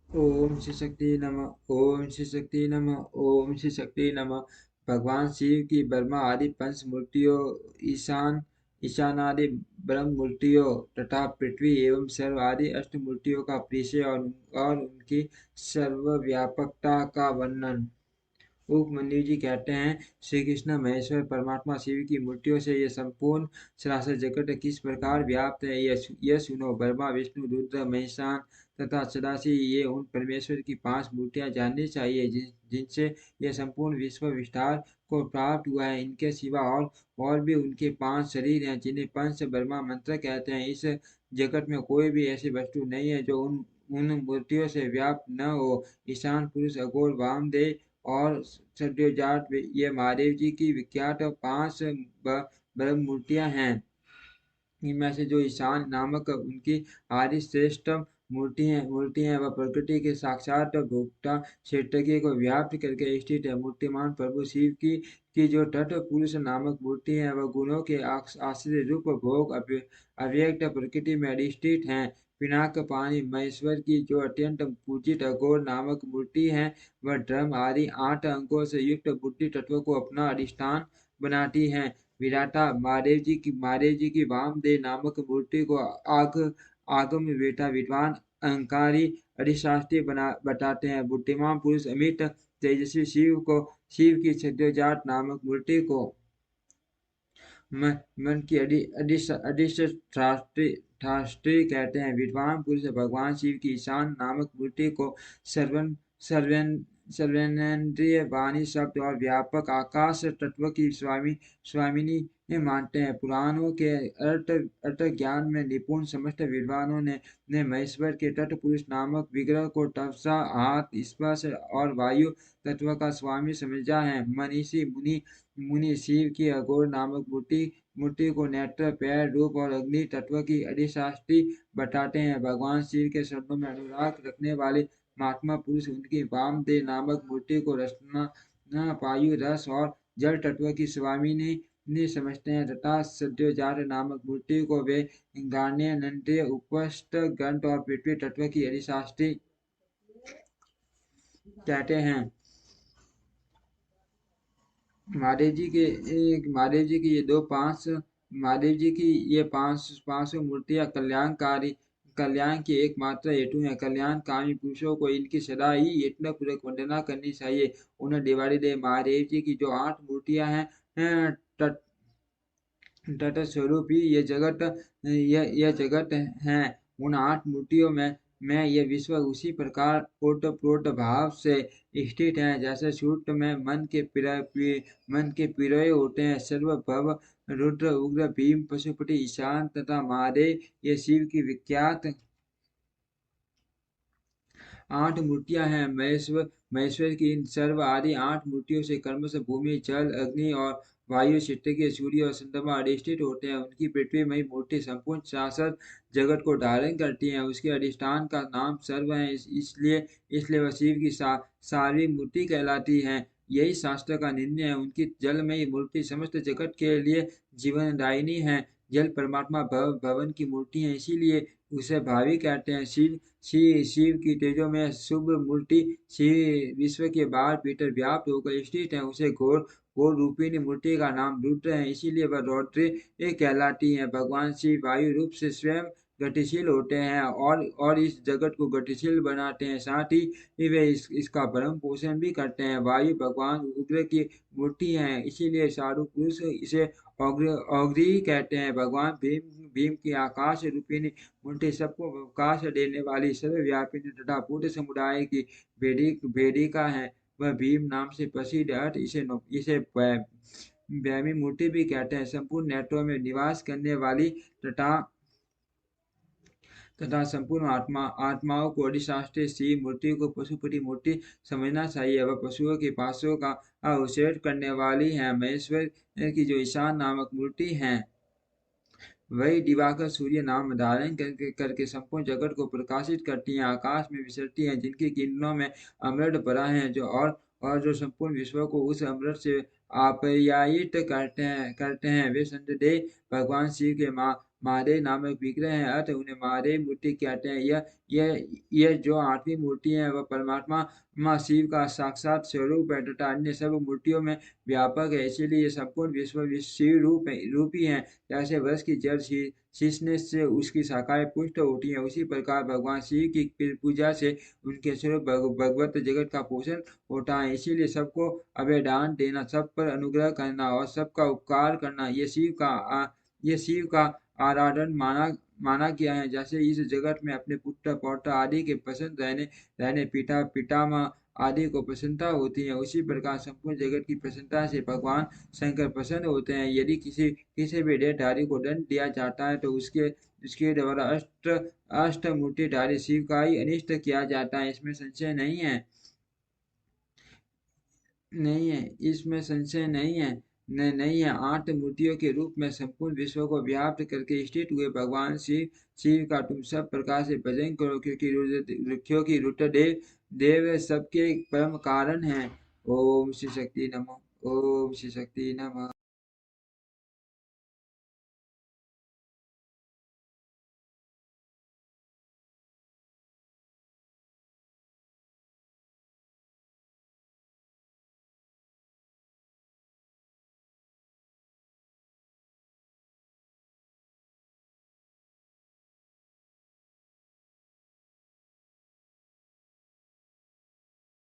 ओम श्री शक्ति नमः। ओम श्री शक्ति नमः। ओम श्री शक्ति नमः। भगवान शिव की ब्रह्मा आदि पंच मूर्तियों, ईशानादि ब्रह्म मूर्तियों तथा पृथ्वी एवं सर्व आदि अष्ट मूर्तियों का परिचय और उनकी सर्वव्यापकता का वर्णन। उपमन्यु जी कहते हैं, श्री कृष्ण महेश्वर परमात्मा शिव की मूर्तियों से यह संपूर्ण सरासर जगत किस प्रकार व्याप्त है, यह सुनो। ब्रह्मा विष्णु रुद्र महेशान तथा सदाशिव, ये उन परमेश्वर की पांच मूर्तियां जाननी चाहिए जिनसे यह संपूर्ण विश्व विस्तार को प्राप्त हुआ है। इनके सिवा और भी उनके पांच शरीर हैं जिन्हें पंच ब्रह्मा मंत्र कहते हैं। इस जगत में कोई भी ऐसी वस्तु नहीं है जो उन उन मूर्तियों से व्याप्त न हो। ईशान पुरुष अघोर वामदेव और सद्योजात, ये महादेव जी की विख्यात पांच ब्रह्म मूर्तियां हैं। इनमें से जो ईशान नामक उनकी आदि श्रेष्ठ मूर्ति हैं वह प्रकृति के साक्षात भोक्ता क्षेत्र को व्याप्त करके स्थित है। मूर्तिमान प्रभु शिव की जो तट पुरुष नामक मूर्ति है वह गुणों के आश्रय रूप भोग अव्यक्त प्रकृति में अधिष्ठित है। पिनाक पानी महेश्वर की जो अत्यंत पूजित अघोर नामक मूर्ति है वह धर्म आदि 8 अंगों से युक्त बुद्धि तत्व को अपना अधिष्ठान बनाती है। विराटा महादेव जी की वामदेव नामक मूर्ति को आगम वेता विद्वान अहंकारी अधिशास्त्री बना बताते हैं। बुद्धिमान पुरुष अमित तेजस्वी शिव की सद्योजात नामक मूर्ति को मन की अधिष्ठात्री कहते हैं। विद्वान पुरुष भगवान शिव की ईशान नामक मूर्ति को सर्वन सर्वन सर्वनेन्द्रिय वाणी शब्द और व्यापक आकाश तत्व की स्वामिनी मानते हैं। पुराणों के अर्थ ज्ञान में निपुण समस्त विद्वानों ने महेश्वर के तत्पुरुष नामक विग्रह को तपसा, हाथ, स्पर्श और वायु तत्व का स्वामी समझा है। मनीषी मुनि मुनि शिव की अघोर नामक मूर्ति को नेत्र, पैर, रूप और अग्नि तत्व की अधिशास्त्री बताते हैं। भगवान शिव के शब्दों में अनुराग रखने वाले महात्मा पुरुष उनकी वामदेव नामक मूर्ति को रसना, वायु, रस और जल तत्व की स्वामिनी समझते हैं तथा सद्योजात नामक मूर्ति को वे गान्य, नंद्य, उपस्थ, गंध और पृथ्वी तत्व की अधिशास्त्री कहते हैं। महादेव जी की ये दो पांच महादेव जी की ये पांचों मूर्तियां कल्याण की एकमात्र हेतु है। कल्याणकामी पुरुषों को इनकी सदा ही यत्न पूर्वक वंदना करनी चाहिए। उन्हें दिवाली दे। महादेव जी की जो 8 मूर्तियां हैं तटस्थ स्वरूप ही यह जगत है। उन 8 मूर्तियों में यह विश्व उसी प्रकार ओतप्रोत भाव से स्थित है जैसे सूत्र में मन के पिरोए होते हैं। सर्वभव रुद्र, उग्र, भीम, पशुपति, ईशान तथा महादेव ये शिव की विख्यात 8 मूर्तियां हैं। महेश्वर की इन सर्व आदि 8 मूर्तियों से क्रमश भूमि, जल, अग्नि और वायु, क्षितिज, सूर्य और चंद्रमा अधिष्ठित होते हैं। उनकी पृथ्वीमयी मूर्ति संपूर्ण शासक जगत को धारण करती है। उसके अधिष्ठान का नाम सर्व है, इसलिए वह शिव की सार्वी मूर्ति कहलाती है। यही शास्त्र का निर्णय है। उनकी जलमयी मूर्ति समस्त जगत के लिए जीवनदायिनी है। जल परमात्मा भवन की मूर्ति है, इसीलिए उसे भावी कहते हैं। शिव की तेजो में शुभ मूर्ति शिव विश्व के बाहर भीतर व्याप्त होकर स्थित है। उसे घोर रूपिणी मूर्ति का नाम रुद्र है, इसीलिए वह रौद्र कहलाती है। भगवान शिव वायु रूप से स्वयं गतिशील होते हैं और इस जगत को गतिशील बनाते हैं। साथ ही वे इसका भरण पोषण भी करते हैं। वायु भगवान उग्र की मूर्ति है, इसीलिए साधु पुरुष इसे औग्री कहते हैं। भगवान भीम की आकाश रूपिणी मूर्ति सबको अवकाश देने वाली सर्वव्यापिनी तथा बुद्ध समुदाय की वेदिका है। वह भीम नाम से प्रसिद्ध है। इसे बैमी मूर्ति भी कहते हैं। संपूर्ण नेत्रों में निवास करने वाली तथा संपूर्ण आत्माओं को अधिशास्त्री शिव मूर्ति को पशुपति मूर्ति समझना चाहिए। वह पशुओं के पासों का अवशेष करने वाली है। महेश्वर की जो ईशान नामक मूर्ति है वही दिवाकर सूर्य नाम धारण करके संपूर्ण जगत को प्रकाशित करती हैं। आकाश में विचरती हैं, जिनकी किरणों में अमृत भरा है और जो संपूर्ण विश्व को उस अमृत से आप्यायित करते हैं। वे संतदेव भगवान शिव के मारे नामक विग्रह हैं, अर्थ उन्हें मारे मूर्ति कहते हैं। यह जो आठवीं मूर्ति है वह परमात्मा माँ शिव का साक्षात स्वरूप है तथा अन्य सब मूर्तियों में व्यापक है, इसीलिए ये संपूर्ण विश्व शिव रूपी है। जैसे वृक्ष की जड़ सींचने से उसकी शाखाएं पुष्ट होती हैं, उसी प्रकार भगवान शिव की पूजा से उनके स्वरूप भगवत जगत का पोषण होता है। इसीलिए सबको अभयदान देना, सब पर अनुग्रह करना और सबका उपकार करना ये शिव का आराधन माना गया है। जैसे इस जगत में अपने पुत्र पौत्र आदि के प्रसन्न रहने पितामह आदि को प्रसन्नता होती है, उसी प्रकार संपूर्ण जगत की प्रसन्नता से भगवान शंकर प्रसन्न होते हैं। यदि किसी भी देहधारी को दंड दिया जाता है तो उसके द्वारा अष्टमूर्तिधारी शिव का ही अनिष्ट किया जाता है, इसमें संशय नहीं है, इसमें संशय नहीं है। आठ मूर्तियों के रूप में संपूर्ण विश्व को व्याप्त करके स्थित हुए भगवान शिव का तुम सब प्रकार से भजन करो, क्योंकि रुद्रदेव देव सबके परम कारण हैं। ओम श्री शक्ति नमः। ओम श्री शक्ति नमः।